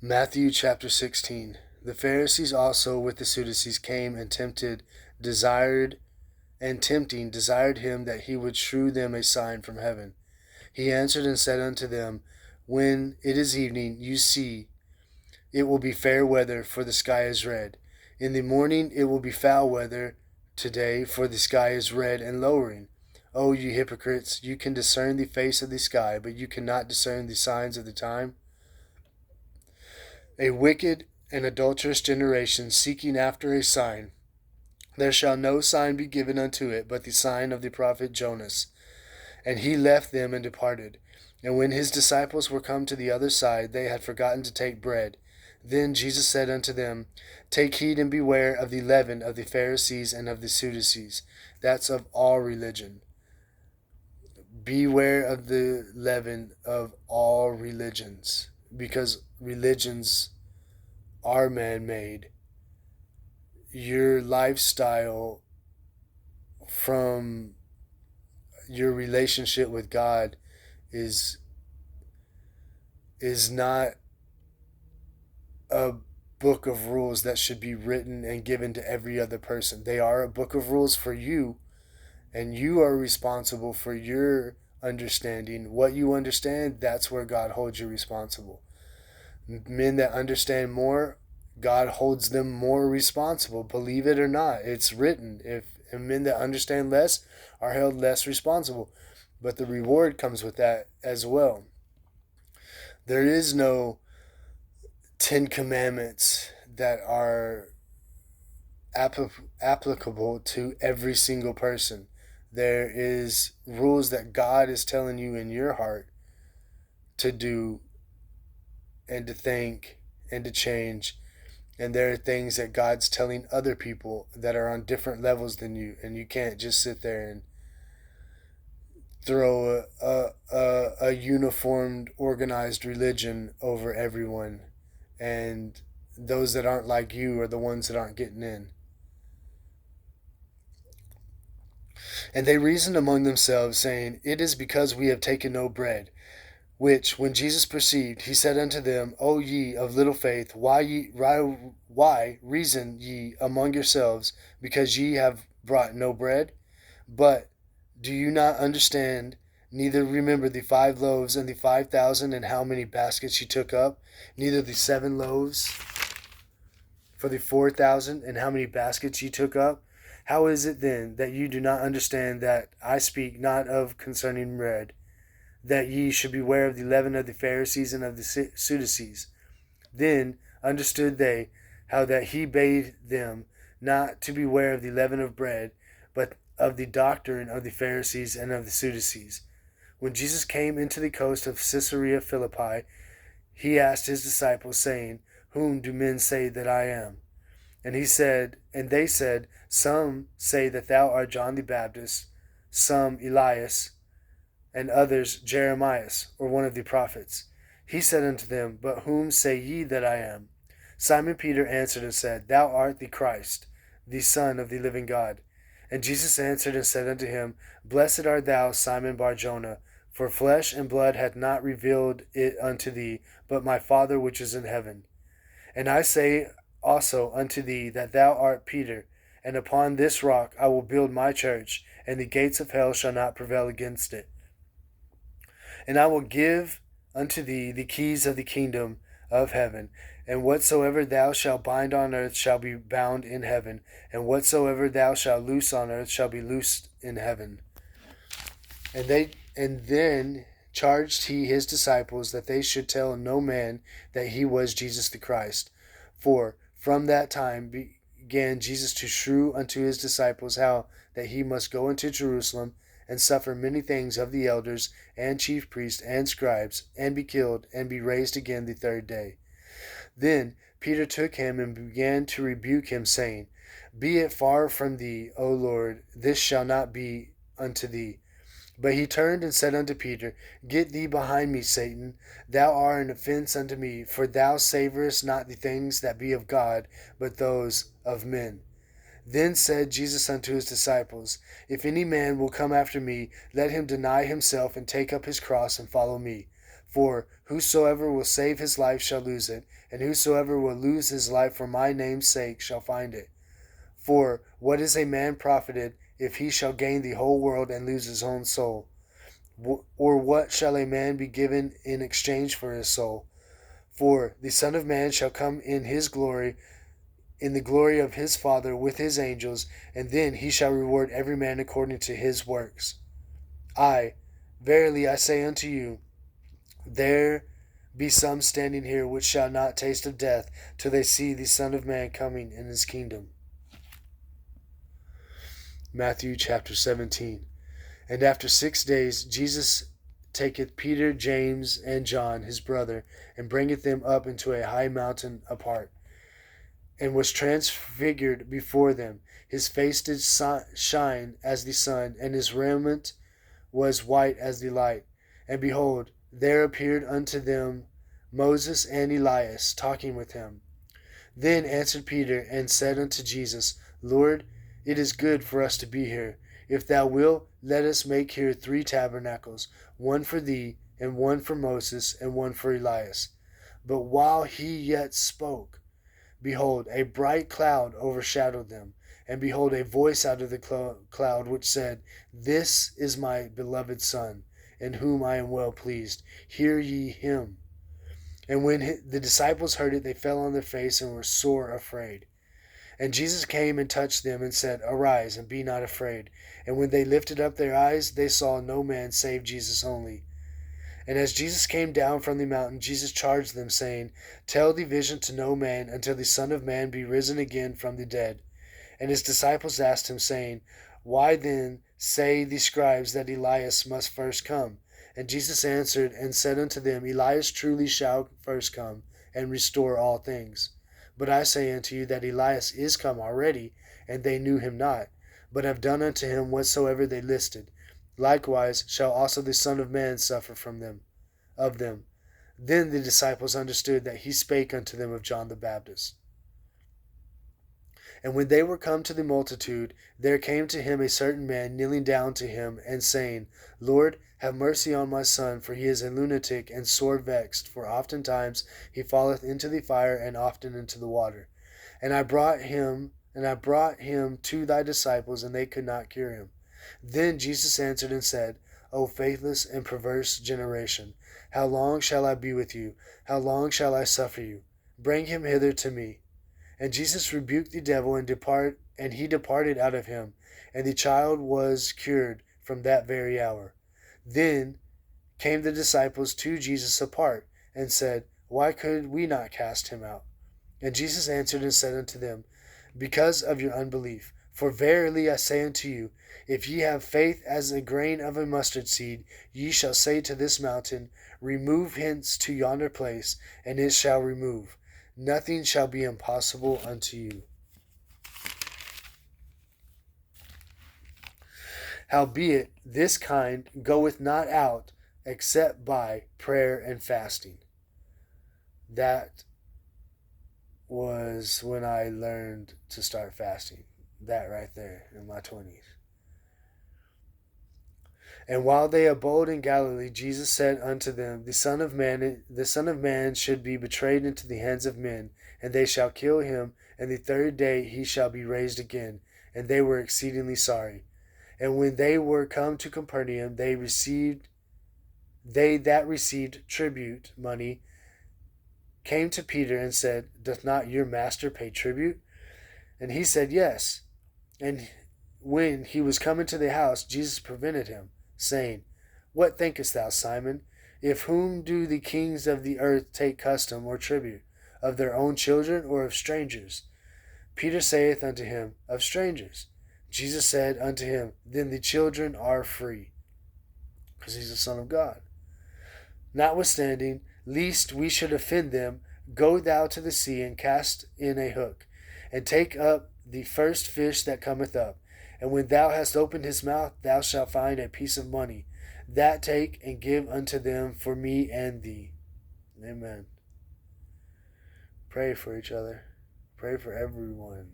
Matthew chapter 16. The Pharisees also with the Sadducees came and desired him that he would shew them a sign from heaven. He answered and said unto them, When it is evening, you see it will be fair weather, for the sky is red. In the morning it will be foul weather today, for the sky is red and lowering. O you hypocrites, you can discern the face of the sky, but you cannot discern the signs of the time. A wicked and adulterous generation seeking after a sign. There shall no sign be given unto it, but the sign of the prophet Jonas. And he left them and departed. And when his disciples were come to the other side, they had forgotten to take bread. Then Jesus said unto them, Take heed and beware of the leaven of the Pharisees and of the Sadducees. That's of all religion. Beware of the leaven of all religions, because religions are man-made. Your lifestyle from your relationship with God is not a book of rules that should be written and given to every other person. They are a book of rules for you, and you are responsible for your understanding. What you understand, that's where God holds you responsible. Men that understand more, God holds them more responsible. Believe it or not, it's written. And men that understand less are held less responsible. But the reward comes with that as well. There is no 10 commandments that are applicable to every single person. There is rules that God is telling you in your heart to do and to think and to change. And there are things that God's telling other people that are on different levels than you. And you can't just sit there and throw a uniformed, organized religion over everyone. And those that aren't like you are the ones that aren't getting in. And they reasoned among themselves, saying, It is because we have taken no bread. Which, when Jesus perceived, he said unto them, O ye of little faith, why reason ye among yourselves, because ye have brought no bread? But do you not understand, neither remember the 5 loaves and the 5,000, and how many baskets ye took up, neither the 7 loaves for the 4,000, and how many baskets ye took up? How is it then that you do not understand that I speak not of concerning bread, that ye should beware of the leaven of the Pharisees and of the Sadducees? Then understood they how that he bade them not to beware of the leaven of bread, but of the doctrine of the Pharisees and of the Sadducees. When Jesus came into the coast of Caesarea Philippi, he asked his disciples, saying, Whom do men say that I am? And they said, Some say that thou art John the Baptist, some Elias, and others Jeremias, or one of the prophets. He said unto them, But whom say ye that I am? Simon Peter answered and said, Thou art the Christ, the Son of the living God. And Jesus answered and said unto him, Blessed art thou, Simon Bar-Jonah, for flesh and blood hath not revealed it unto thee, but my Father which is in heaven. And I say also unto thee that thou art Peter, and upon this rock I will build my church, and the gates of hell shall not prevail against it. And I will give unto thee the keys of the kingdom of heaven. And whatsoever thou shalt bind on earth shall be bound in heaven, and whatsoever thou shalt loose on earth shall be loosed in heaven. And then charged he his disciples that they should tell no man that he was Jesus the Christ. For from that time began Jesus to shew unto his disciples how that he must go into Jerusalem, and suffer many things of the elders and chief priests and scribes, and be killed, and be raised again the 3rd day. Then Peter took him and began to rebuke him, saying, Be it far from thee, O Lord, this shall not be unto thee. But he turned and said unto Peter, Get thee behind me, Satan. Thou art an offense unto me, for thou savorest not the things that be of God, but those of men. Then said Jesus unto his disciples, If any man will come after me, let him deny himself and take up his cross and follow me. For whosoever will save his life shall lose it, and whosoever will lose his life for my name's sake shall find it. For what is a man profited if he shall gain the whole world and lose his own soul? Or what shall a man be given in exchange for his soul? For the Son of Man shall come in his glory, in the glory of his Father with his angels, and then he shall reward every man according to his works. Verily I say unto you, there be some standing here which shall not taste of death till they see the Son of Man coming in his kingdom. Matthew chapter 17. And after 6 days Jesus taketh Peter, James, and John his brother, and bringeth them up into a high mountain apart, and was transfigured before them. His face did shine as the sun, and his raiment was white as the light. And behold, there appeared unto them Moses and Elias, talking with him. Then answered Peter, and said unto Jesus, Lord, it is good for us to be here. If thou wilt, let us make here 3 tabernacles, one for thee, and one for Moses, and one for Elias. But while he yet spoke, behold, a bright cloud overshadowed them. And behold, a voice out of the cloud which said, This is my beloved Son, in whom I am well pleased. Hear ye him. And when the disciples heard it, they fell on their face and were sore afraid. And Jesus came and touched them and said, Arise, and be not afraid. And when they lifted up their eyes, they saw no man save Jesus only. And as Jesus came down from the mountain, Jesus charged them, saying, Tell the vision to no man until the Son of Man be risen again from the dead. And his disciples asked him, saying, Why then say the scribes that Elias must first come? And Jesus answered and said unto them, Elias truly shall first come, and restore all things. But I say unto you that Elias is come already, and they knew him not, but have done unto him whatsoever they listed. Likewise shall also the Son of Man suffer of them. Then the disciples understood that he spake unto them of John the Baptist. And when they were come to the multitude, there came to him a certain man, kneeling down to him, and saying, Lord, have mercy on my son, for he is a lunatic and sore vexed, for oftentimes he falleth into the fire, and often into the water. And I brought him to thy disciples, and they could not cure him. Then Jesus answered and said, O faithless and perverse generation, how long shall I be with you? How long shall I suffer you? Bring him hither to me. And Jesus rebuked the devil, and he departed out of him, and the child was cured from that very hour. Then came the disciples to Jesus apart, and said, Why could we not cast him out? And Jesus answered and said unto them, Because of your unbelief. For verily I say unto you, if ye have faith as a grain of a mustard seed, ye shall say to this mountain, Remove hence to yonder place, and it shall remove. Nothing shall be impossible unto you. Howbeit, this kind goeth not out except by prayer and fasting. That was when I learned to start fasting. That right there in my 20s. And while they abode in Galilee, Jesus said unto them, The Son of Man should be betrayed into the hands of men, and they shall kill him, and the 3rd day he shall be raised again. And they were exceedingly sorry. And when they were come to Capernaum, they that received tribute money came to Peter and said, Doth not your master pay tribute? And he said, Yes. And when he was come into the house, Jesus prevented him, saying, What thinkest thou, Simon? Of whom do the kings of the earth take custom or tribute? Of their own children, or of strangers? Peter saith unto him, Of strangers. Jesus said unto him, Then the children are free. Because he's the Son of God. Notwithstanding, lest we should offend them, go thou to the sea, and cast in a hook, and take up the first fish that cometh up. And when thou hast opened his mouth, thou shalt find a piece of money. That take and give unto them for me and thee. Amen. Pray for each other. Pray for everyone.